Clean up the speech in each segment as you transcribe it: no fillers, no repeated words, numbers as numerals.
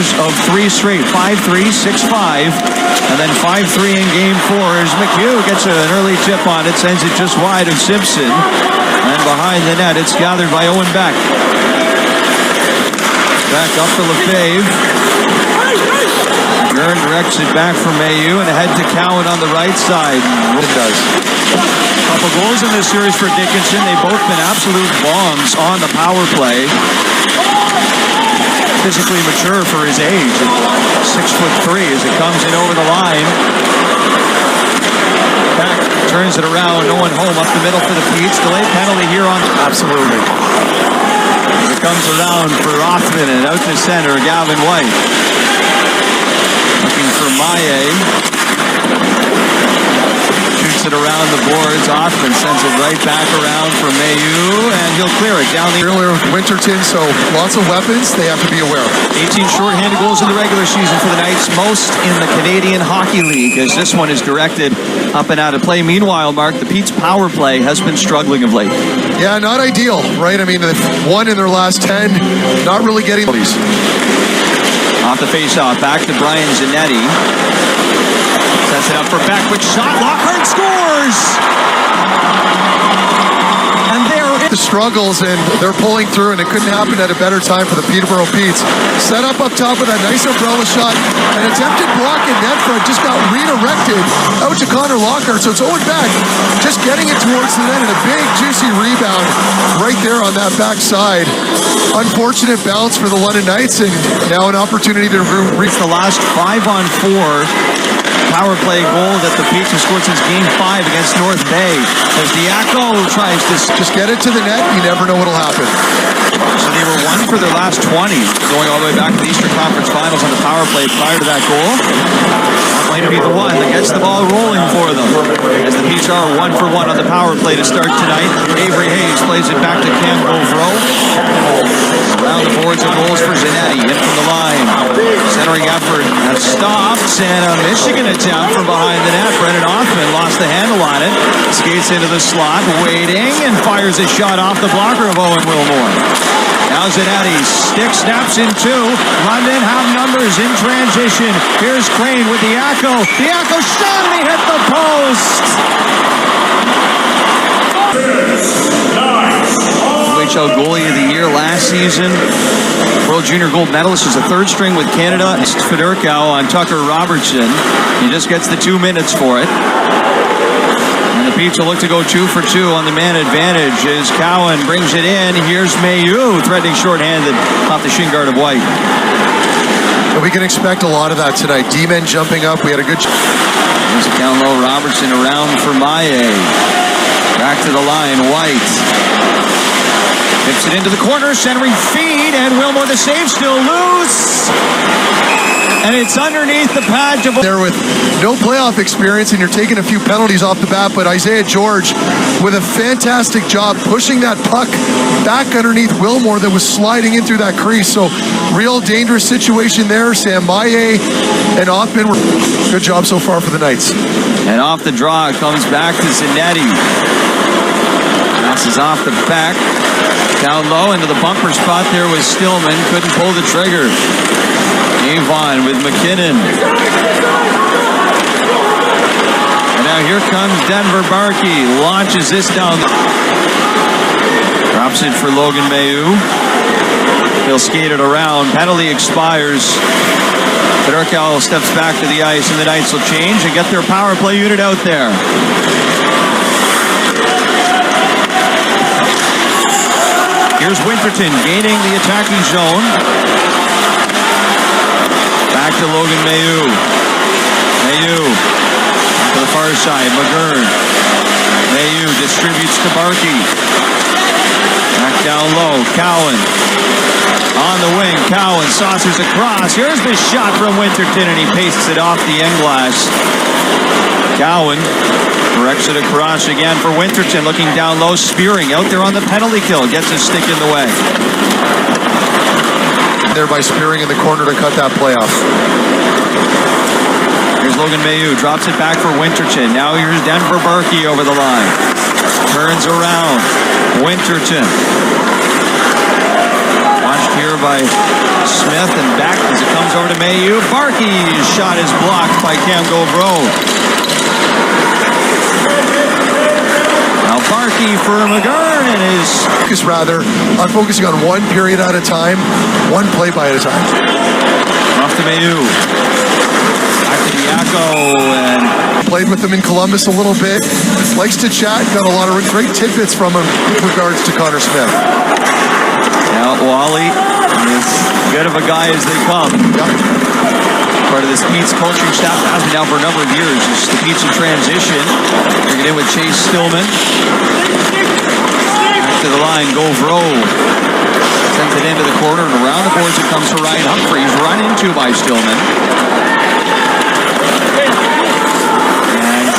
winners of 3 straight, 5-3, 6-5, and then 5-3 in game 4 as McHugh gets an early tip on it, sends it just wide of Simpson, and behind the net it's gathered by Owen Beck. Back up to Lefebvre. Gurn directs it back for Mailloux and ahead to Cowan on the right side. It does. A couple goals in this series for Dickinson. They've both been absolute bombs on the power play. Physically mature for his age, at 6'3" as it comes in over the line. Back turns it around, no one home, up the middle for the Petes. Delayed penalty here on. Absolutely. As it comes around for Rothman and out to center, Gavin White. Looking for Mailloux. Shoots it around the boards. Hoffman sends it right back around for Mailloux, and he'll clear it down the earlier with Winterton, so lots of weapons. They have to be aware. 18 shorthanded goals in the regular season for the Knights, most in the Canadian Hockey League, as this one is directed up and out of play. Meanwhile, Mark, the Pete's power play has been struggling of late. Yeah, not ideal, right? I mean, they've won in their last 10, not really getting these. Off the face-off, back to Brian Zanetti. Sets it up for Beck, which shot. Lockhart scores! And they're in. The struggles, and they're pulling through, and it couldn't happen at a better time for the Peterborough Petes. Set up top with that nice umbrella shot. An attempted block in net front just got redirected out to Connor Lockhart. So it's Owen Beck just getting it towards the net, and a big, juicy rebound right there on that back side. Unfortunate bounce for the London Knights, and now an opportunity to reach the last 5-on-4 power play goal that the Petes have scored since Game 5 against North Bay. As Diaco tries to just get it to the net, you never know what'll happen. So they were 1 for their last 20, going all the way back to the Eastern Conference Finals on the power play prior to that goal. Going to be the one that gets the ball rolling for them. As the Petes are 1 for 1 on the power play to start tonight. Avery Hayes plays it back to Cam Gauvreau. Around the boards and goals for Zanetti. In from the line. Centering effort has stopped, and a Michigan attempt from behind the net. Brendan Hoffman lost the handle on it. Skates into the slot, waiting, and fires a shot off the blocker of Owen Wilmore. Now Zanetti, stick snaps in 2. London have numbers in transition. Here's Crane with Diaco. Diaco shot, and he hit the post. OHL goalie of the year last season. World Junior Gold medalist is a 3rd string with Canada. It's Fedorkow on Tucker Robertson. He just gets the 2 minutes for it. And the Petes will look to go 2 for 2 on the man advantage as Cowan brings it in. Here's Mailloux threatening shorthanded off the shin guard of White. We can expect a lot of that tonight. D-men jumping up. We had a good... There's it down low. Robertson around for Mailloux. Back to the line. White. Tips it into the corner, centering feed, and Wilmore the save, still loose. And it's underneath the pad. There with no playoff experience, and you're taking a few penalties off the bat, but Isaiah George with a fantastic job pushing that puck back underneath Wilmore that was sliding in through that crease. So real dangerous situation there. Sam Mailloux and Hoffman were good job so far for the Knights. And off the draw, it comes back to Zanetti. Passes off the back. Down low into the bumper spot there was Stillman. Couldn't pull the trigger. Avon with McKinnon. And now here comes Denver Barkey. Launches this down. Drops it for Logan Mailloux. He'll skate it around. Penalty expires. Fedorkow steps back to the ice, and the Knights will change and get their power play unit out there. Here's Winterton gaining the attacking zone. Back to Logan Mailloux. Mailloux to the far side. McGurn. Mailloux distributes to Barkey. Back down low. Cowan. On the wing. Cowan saucers across. Here's the shot from Winterton, and he pastes it off the end glass. Cowan directs it across again for Winterton, looking down low, spearing out there on the penalty kill, gets his stick in the way. There by spearing in the corner to cut that play off. Here's Logan Mailloux, drops it back for Winterton. Now here's Denver Barkey over the line. Turns around. Winterton. Watched here by Smith and back as it comes over to Mailloux. Barkey's shot is blocked by Cam Gauvreau. Now Barkey for McGurn and his... Focus rather on focusing on one period at a time, one play by at a time. Off to Mailloux. Back to Diaco and... Played with him in Columbus a little bit. Likes to chat. Got a lot of great tidbits from him with regards to Connor Smith. Now Wally is good of a guy as they come. Yep. Part of this Pete's coaching staff has been now for a number of years. It's the Pete's in transition. Bring it in with Chase Stillman. Back to the line, Gauvreau. Sends it into the corner and around the boards it comes to Ryan Humphreys. Run into by Stillman.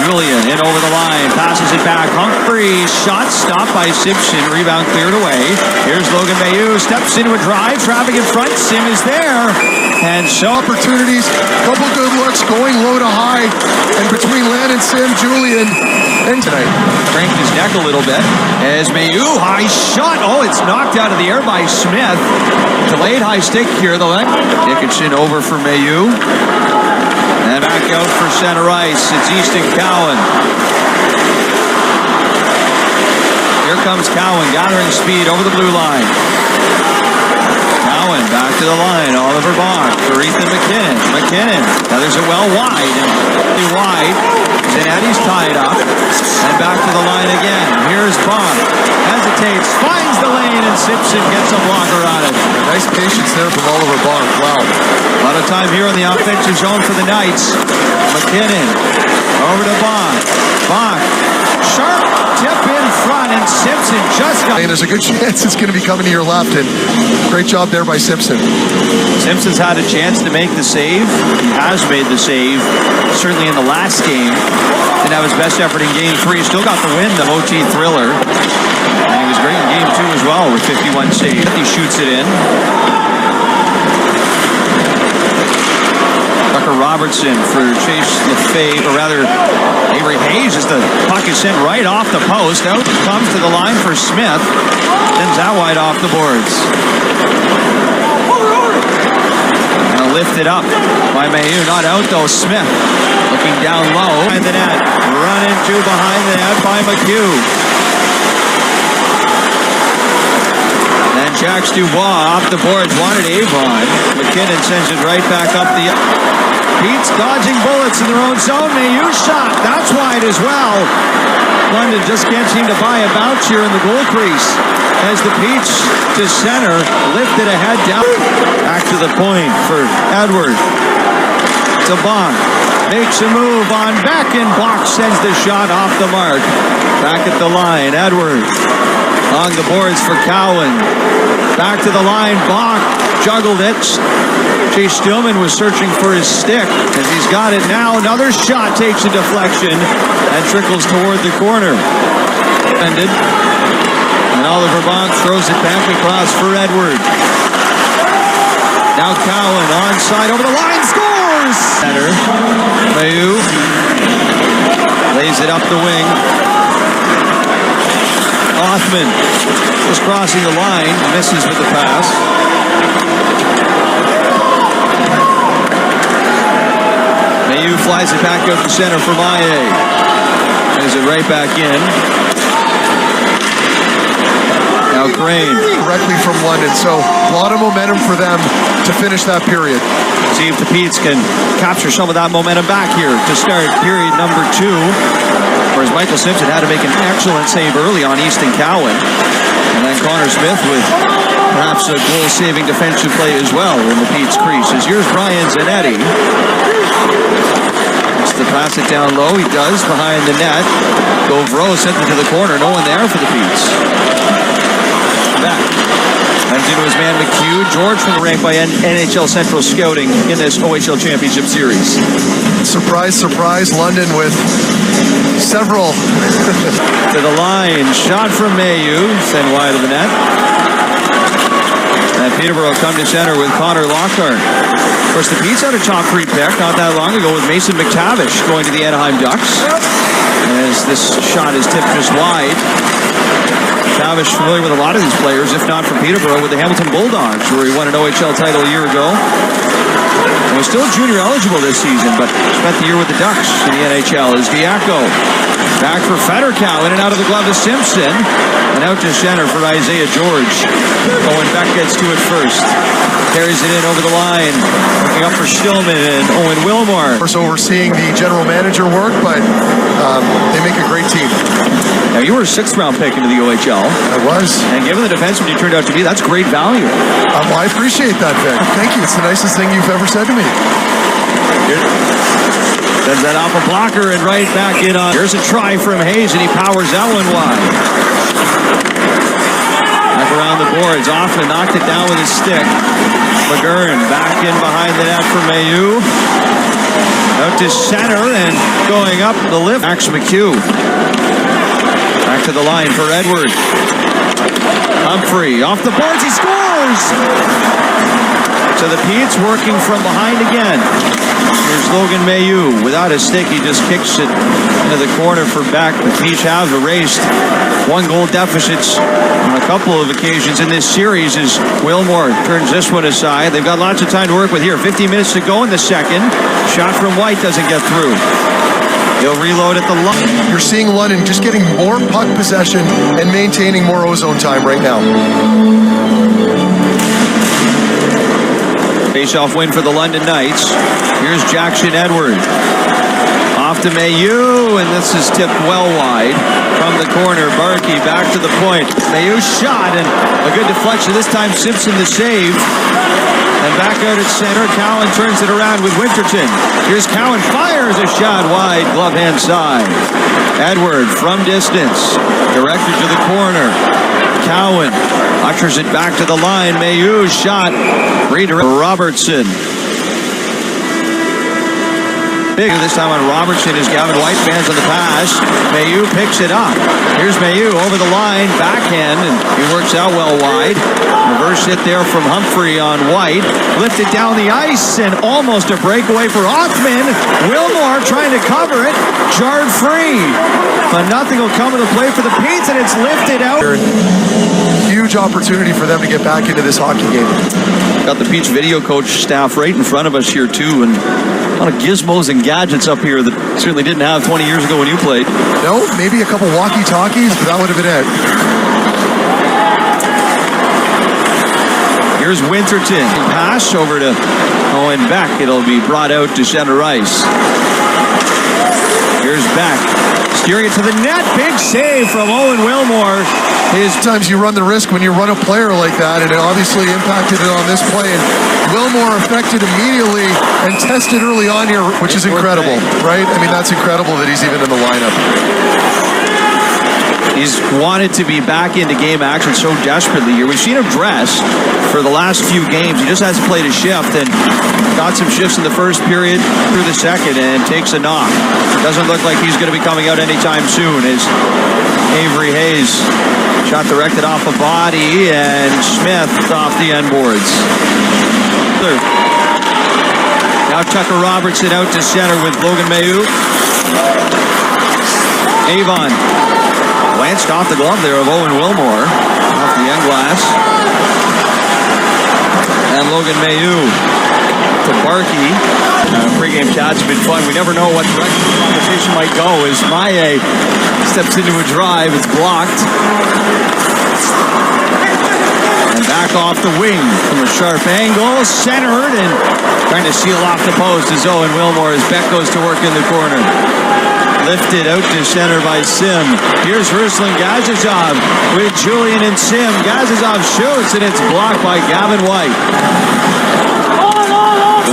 Julian in over the line, passes it back. Humphreys, shot stopped by Simpson, rebound cleared away. Here's Logan Mailloux, steps into a drive, traffic in front, Sim is there. And so opportunities, couple good looks, going low to high, and between Landon, Sim, Julian, and tonight. Cranked his neck a little bit as Mailloux, high shot. Oh, it's knocked out of the air by Smith. Delayed high stick here, though. Dickinson over for Mailloux. And back out for center ice. It's Easton Cowan. Here comes Cowan, gathering speed over the blue line. Cowan back to the line. Oliver Bach for Ethan McKinnon. McKinnon gathers it well wide. And wide. Zanetti's tied up. And back to the line again. Here's Bach. Hesitates. Finds the lane. And Simpson gets a blocker on it. Nice patience there from Oliver Bach. Wow. A lot of time here in the offensive zone for the Knights. McKinnon over to Bach. Bach. Sharp tip in front. And Simpson just got... And there's a good chance it's going to be coming to your left. And great job there by Simpson. Simpson's had a chance to make the save. He has made the save, certainly in the last game. Didn't have his best effort in game 3. Still got the win, the OT thriller. And he was great in game 2 as well with 51 saves. He shoots it in. Tucker Robertson for Chase LaFay, or rather Avery Hayes, as the puck is sent right off the post. Out comes to the line for Smith. Sends that wide off the boards. Lifted up by Mailloux, not out though. Smith looking down low behind the net, run into behind the net by McHugh. And Jacques Dubois off the boards, wanted Avon. McKinnon sends it right back up the... Pete's dodging bullets in their own zone. Mailloux shot, that's wide as well. London just can't seem to buy a bounce here in the goal crease as the Peach to center, lifted ahead down. Back to the point for Edward. To Bach. Makes a move on Beck and Bach sends the shot off the mark. Back at the line, Edward. Along the boards for Cowan. Back to the line, Bach juggled it. Chase Stillman was searching for his stick as he's got it now. Another shot takes a deflection and trickles toward the corner. Ended. And Oliver Bach throws it back across for Edward. Now Cowan onside over the line, scores! Center. Mailloux lays it up the wing. Othman just crossing the line, misses with the pass. Mailloux flies it back up the center for Maillet. Plays it right back in. Now Crane. Directly from London, so a lot of momentum for them to finish that period. See if the Petes can capture some of that momentum back here to start period number 2. Whereas Michael Simpson had to make an excellent save early on Easton Cowan. And then Connor Smith with perhaps a goal-saving defensive play as well in the Petes creases. Here's Brian Zanetti. Wants to pass it down low. He does behind the net. Gauvreau sent it to the corner. No one there for the Petes. Back. And into his man McHugh. George from the rank by NHL Central Scouting in this OHL Championship Series. Surprise, surprise, London with several. To the line. Shot from Mailloux. Sent wide of the net. And Peterborough come to center with Connor Lockhart. Of course, the Petes had a top 3 pick not that long ago with Mason McTavish going to the Anaheim Ducks. As this shot is tipped just wide. McTavish familiar with a lot of these players, if not from Peterborough, with the Hamilton Bulldogs, where he won an OHL title a year ago. and was still junior eligible this season, but spent the year with the Ducks in the NHL. Is Diaco. Back for Federkow, in and out of the glove of Simpson. And out to center for Isaiah George. Owen Beck gets to it first. Carries it in over the line. Looking up for Stillman and Owen Wilmore. Of course, overseeing the general manager work, but they make a great team. Now, you were a 6th round pick into the OHL. I was. And given the defenseman you turned out to be, that's great value. Well, I appreciate that, Vic. Thank you. It's the nicest thing you've ever said to me. Sends that off a blocker and right back in on. Here's a try from Hayes, and he powers that one wide. Back around the boards. Hoffman knocked it down with his stick. McGurn back in behind the net for Mailloux. Out to center and going up the lift. Max McHugh. Back to the line for Edward. Humphrey off the boards. He scores! So the Pete's working from behind again. Here's Logan Mailloux. Without a stick, he just kicks it into the corner for Beck. The Pete's have erased 1-goal deficits on a couple of occasions in this series as Wilmore turns this one aside. They've got lots of time to work with here. 15 minutes to go in the second. Shot from White doesn't get through. He'll reload at the line. You're seeing London just getting more puck possession and maintaining more ozone time right now. Face-off win for the London Knights. Here's Jackson Edward. Off to Mailloux, and this is tipped well wide from the corner. Barkey back to the point. Mailloux shot, and a good deflection. This time Simpson the save. And back out at center, Cowan turns it around with Winterton. Here's Cowan, fires a shot wide, glove hand side. Edward from distance, directed to the corner. Cowan ushers it back to the line. Mailloux shot. Redirect Robertson. Big this time on Robertson as Gavin White fans on the pass. Mailloux picks it up. Here's Mailloux over the line, backhand, and he works out well wide. Reverse hit there from Humphrey on White. Lifted down the ice and almost a breakaway for Othman. Wilmore trying to cover it. Jarred free. But nothing will come to the play for the Petes, and it's lifted out. Huge opportunity for them to get back into this hockey game. Got the Peach video coach staff right in front of us here too, and a lot of gizmos and gadgets up here that certainly didn't have 20 years ago when you played. No, maybe a couple walkie-talkies, but that would have been it. Here's Winterton. Pass over to Owen Beck. It'll be brought out to center ice. Here's Beck. Steering it to the net. Big save from Owen Wilmore. Sometimes you run the risk when you run a player like that, and it obviously impacted it on this play. And Wilmore affected immediately and tested early on here, which is incredible, right? I mean, that's incredible that he's even in the lineup. He's wanted to be back into game action so desperately here. We've seen him dress for the last few games. He just hasn't played a shift and got some shifts in the first period through the second and takes a knock. Doesn't look like he's going to be coming out anytime soon as Avery Hayes shot directed off a body and Smith off the end boards. Now Tucker Robertson out to center with Logan Mailloux. Avon glanced off the glove there of Owen Wilmore off the end glass. And Logan Mailloux to Barkey. Pre-game chats have been fun. We never know what direction the conversation might go as Mailloux steps into a drive. It's blocked. And back off the wing from a sharp angle. Centered and trying to seal off the post as Owen Wilmore as Beck goes to work in the corner. Lifted out to center by Sim. Here's Ruslan Gazizov with Julian and Sim. Gazizov shoots and it's blocked by Gavin White.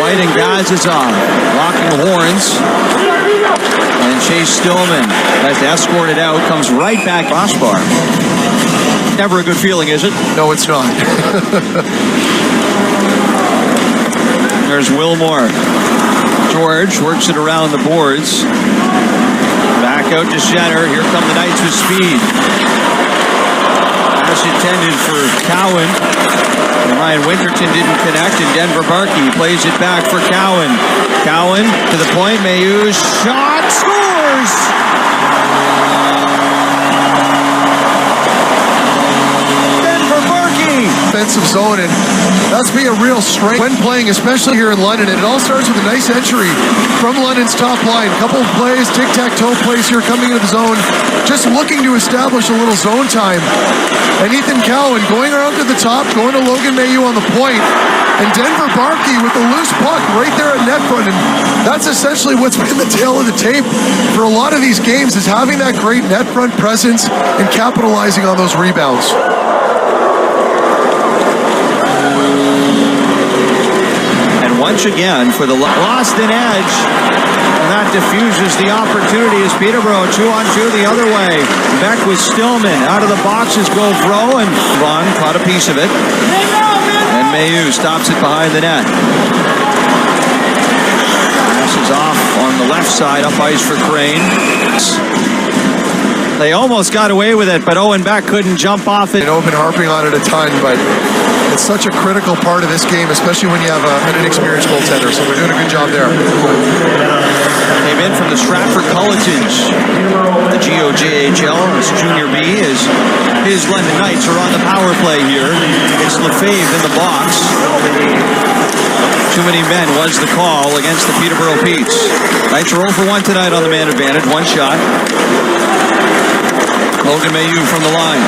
White and Gazizov locking horns. And Chase Stillman has to escort it out. Comes right back crossbar. Never a good feeling, is it? No, it's not. There's Wilmore. George works it around the boards. Back out to center. Here come the Knights with speed. Pass intended for Cowan. And Ryan Winterton didn't connect, and Denver Barkey plays it back for Cowan. Cowan to the point. Mailloux shot. Scores! Denver Barkey! offensive zone, and that's been a real strength when playing, especially here in London. And it all starts with a nice entry from London's top line. Couple of plays, tic-tac-toe plays here coming into the zone, just looking to establish a little zone time. And Ethan Cowan going around to the top, going to Logan Mailloux on the point, and Denver Barkey with the loose puck right there at net front. And that's essentially what's been the tail of the tape for a lot of these games, is having that great net front presence and capitalizing on those rebounds. And once again, for the lost an edge, and that diffuses the opportunity as Peterborough 2-on-2 the other way. Beck with Stillman out of the boxes, go throw, and Vaughn caught a piece of it. And Mailloux stops it behind the net. Passes off on the left side, up ice for Crane. They almost got away with it, but Owen Beck couldn't jump off it. I've been harping on it a ton, but it's such a critical part of this game, especially when you have an inexperienced goaltender. So they're doing a good job there. Came in from the Stratford Culletons, the GOJHL, it's Junior B. His London Knights are on the power play here. It's Lefebvre in the box. Too many men was the call against the Peterborough Petes. Knights are 0 for 1 tonight on the man advantage. One shot. Logan Mailloux from the line.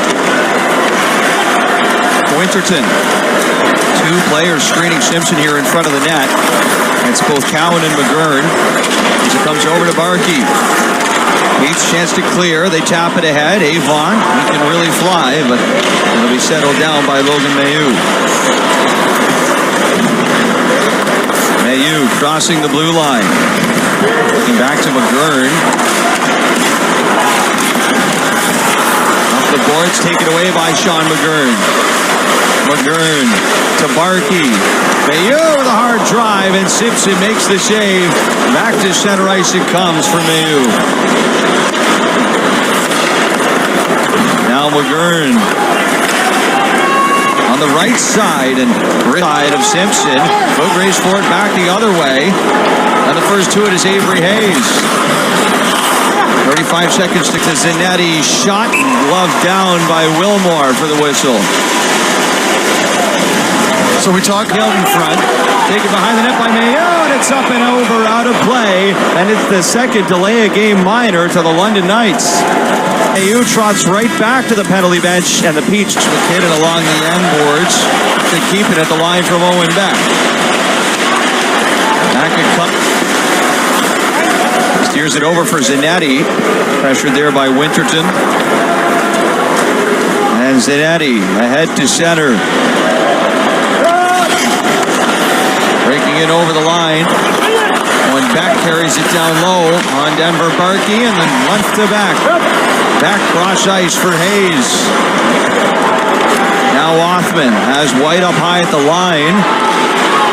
Winterton. Two players screening Simpson here in front of the net. It's both Cowan and McGurn. As it comes over to Barkey. Pete's chance to clear. They tap it ahead. Avon, he can really fly, but it'll be settled down by Logan Mailloux. Mailloux crossing the blue line. Looking back to McGurn. Off the boards, taken away by Sean McGurn. McGurn to Barkey. Mailloux with a hard drive, and Simpson makes the save. Back to center ice it comes for Mailloux. Now McGurn on the right side and side of Simpson. Foot race for it back the other way. And the first to it is Avery Hayes. 35 seconds to Zanetti. Shot and glove down by Wilmore for the whistle. So we talk Held in front. Taken behind the net by Mailloux, and it's up and over, out of play. And it's the second delay of game minor to the London Knights. Mailloux trots right back to the penalty bench, and the Peach hit it along the end boards to keep it at the line from Owen Beck. Back at Cup. Steers it over for Zanetti. Pressured there by Winterton. And Zanetti ahead to center. Breaking it over the line. When Beck carries it down low on Denver Barkey, and then left to back. Back cross ice for Hayes. Now Othman has White up high at the line.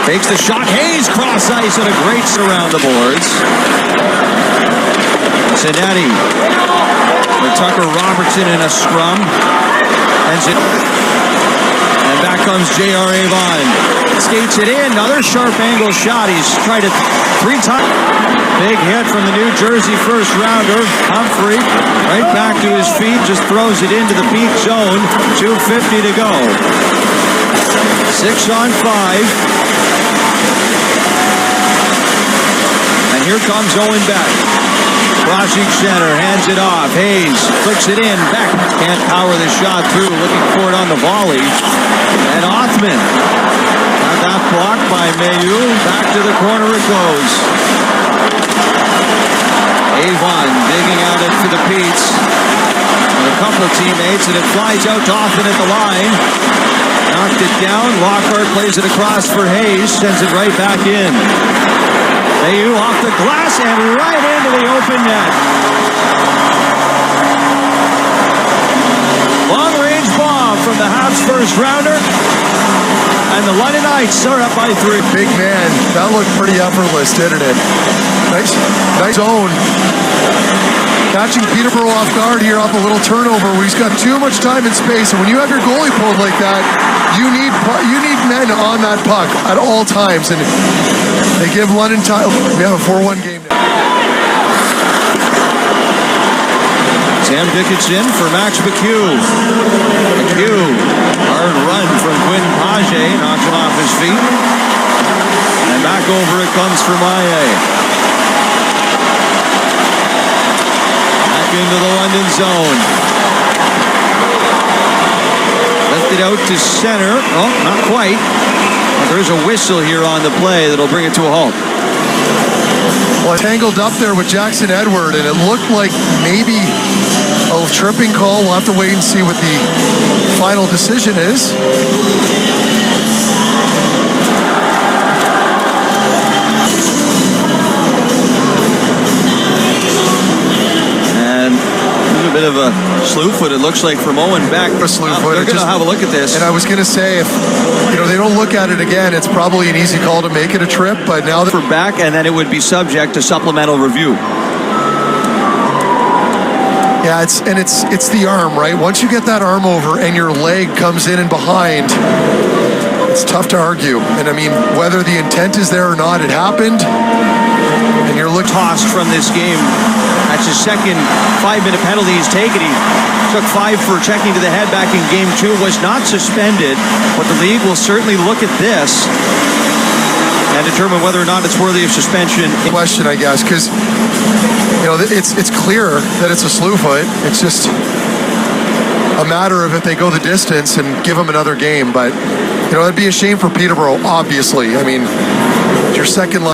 Takes the shot. Hayes cross ice and a great around the boards. Zanetti with Tucker Robertson in a scrum. And back comes J.R. Avon. Skates it in. Another sharp angle shot. He's tried it 3 times. Big hit from the New Jersey first rounder. Humphrey right back to his feet. Just throws it into the peak zone. 2:50 to go. 6 on 5. And here comes Owen Beck. Crossing center, hands it off. Hayes flicks it in. Beck can't power the shot through. Looking for it on the volley. And Othman got that blocked by Mailloux. Back to the corner it goes. Avon digging out it for the Petes. And a couple of teammates, and it flies out to Othman at the line. Knocked it down. Lockhart plays it across for Hayes. Sends it right back in. Mailloux off the glass and right into the open net. Long-range bomb from the Habs first rounder. And the London Knights are up by 3. Big man. That looked pretty effortless, didn't it? Nice zone. Catching Peterborough off guard here off a little turnover where he's got too much time and space. And when you have your goalie pulled like that, you need men on that puck at all times. And they give London time. We have a 4-1 game now. Sam Dickinson for Max McHugh. McHugh, hard Hard run from Quinn Page, knocks him off his feet. And back over it comes for Mailloux. Back into the London zone. Lifted out to center. Oh, not quite. But there's a whistle here on the play that'll bring it to a halt. Well, tangled up there with Jackson Edward, and it looked like maybe a tripping call. We'll have to wait and see what the final decision is. And there's a bit of a slew foot, it looks like, from Owen Beck. A slew foot. They're going to have a look at this. And I was going to say, if they don't look at it again, it's probably an easy call to make it a trip. But now for Beck, and then it would be subject to supplemental review. Yeah, it's the arm, right? Once you get that arm over and your leg comes in and behind, it's tough to argue. And I mean, whether the intent is there or not, it happened. And you're tossed from this game. That's his second 5-minute penalty he's taken. He took 5 for checking to the head back in game 2. Was not suspended, but the league will certainly look at this and determine whether or not it's worthy of suspension. Question, I guess, because it's clear that it's a slew foot. It's just a matter of if they go the distance and give him another game. But it'd be a shame for Peterborough, obviously. I mean, your second line.